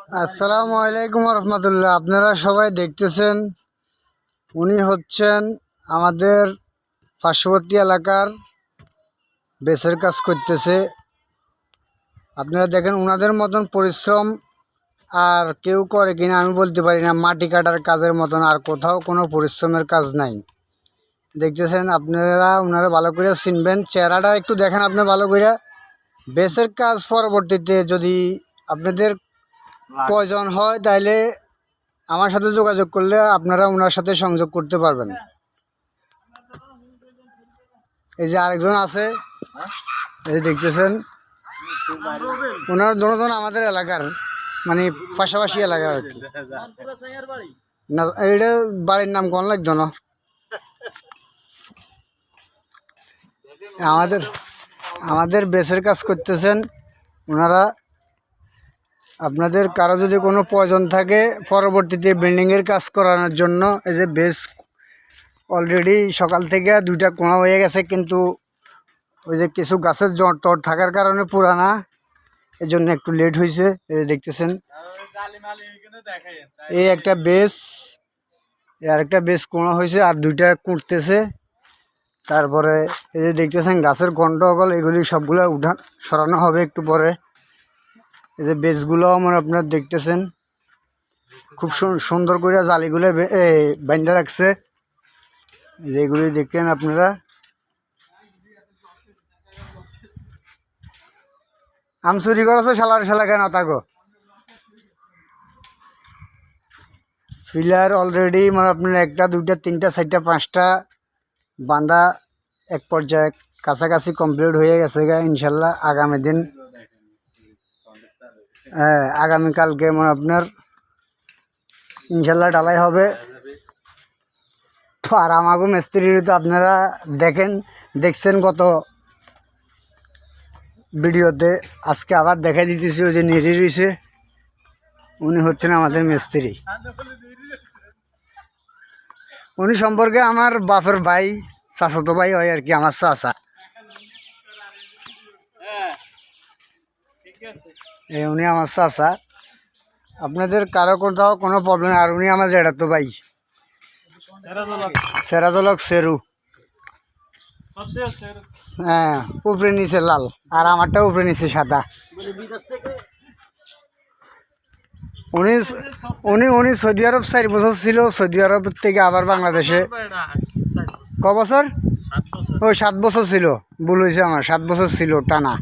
আসসালামু আলাইকুম রহমতুল্লাহ। আপনারা সবাই দেখতেছেন উনি হচ্ছেন আমাদের পার্শ্ববর্তী এলাকার বেসের কাজ করতেছে। আপনারা দেখেন ওনাদের মতন পরিশ্রম আর কেউ করে কিনা আমি বলতে পারি না। মাটি কাটার কাজের মতন আর কোথাও কোনো পরিশ্রমের কাজ নাই। দেখতেছেন আপনারা ওনারা ভালো করে চিনবেন, চেহারাটা একটু দেখেন আপনি ভালো করে। বেসের কাজ পরবর্তীতে যদি আপনাদের প্রয়োজন হয় তাহলে আমার সাথে যোগাযোগ করলে আপনারা ওনার সাথে সংযোগ করতে পারবেন। এই যে আরেকজন আছে, এই দেখতেছেন ওনার দুজন আমাদের এলাকার, মানে পাশাপাশি এলাকার আর কি। না এইটা বাড়ির নাম কোন লাগতো না। আমাদের বেসের কাজ করতেছেন ওনারা। আপনাদের কারো যদি কোনো প্রয়োজন থাকে পরবর্তীতে বিল্ডিংয়ের কাজ করানোর জন্য, এই যে বেস অলরেডি সকাল থেকে দুইটা কোণা হয়ে গেছে, কিন্তু ওই যে কিছু গাছের জট থাকার কারণে পুরানা, এই জন্য একটু লেট হয়েছে। এই যে দেখতেছেন এই একটা বেস, আর একটা বেস কোণা হয়েছে, আর দুইটা কুঁড়তেছে। তারপরে এই যে দেখতেছেন গাছের গন্ডগোল, এগুলি সবগুলো সরানো হবে একটু পরে। এই যে বেসগুলো আমার আপনার দেখতেছেন খুব সুন্দর করে জালিগুলো বাঁধা রাখছে, যেগুলি দেখেন আপনারা। আম চুরি করেছে শালা কেন তাগো ফিলার অলরেডি মানে আপনার একটা দুইটা তিনটা চারটা পাঁচটা বাঁধা এক পর্যায়ে কাছাকাছি কমপ্লিট হয়ে গেছে গা। ইনশাল্লাহ আগামী দিন, আগামীকালকে মানে আপনার ইনশাল্লাহ ঢালাই হবে। তো আর আমাকে মিস্ত্রির তো আপনারা দেখছেন গত ভিডিওতে, আজকে আবার দেখাই দিতেছি। ওই যে নেড়ি রয়েছে, উনি হচ্ছেন আমাদের মিস্ত্রি। উনি সম্পর্কে আমার বাপের ভাই, চাচাতো ভাই হয় আর কি, আমার চাচা। উনি আমার চাচা। আপনাদের কারো কোথাও কোনো প্রবলেম, আর উনি আমার জেঠাতো ভাই, সেরাজলক সেরু। হ্যাঁ, উপরে নিচে লাল, আর আমারটা উপরে নিচে সাদা। উনি সৌদি আরব 4 বছর ছিল। সৌদি আরব থেকে আবার বাংলাদেশে ক বছর? ওই 7 বছর ছিল। ভুল হয়েছে আমার, 7 বছর ছিল টানা।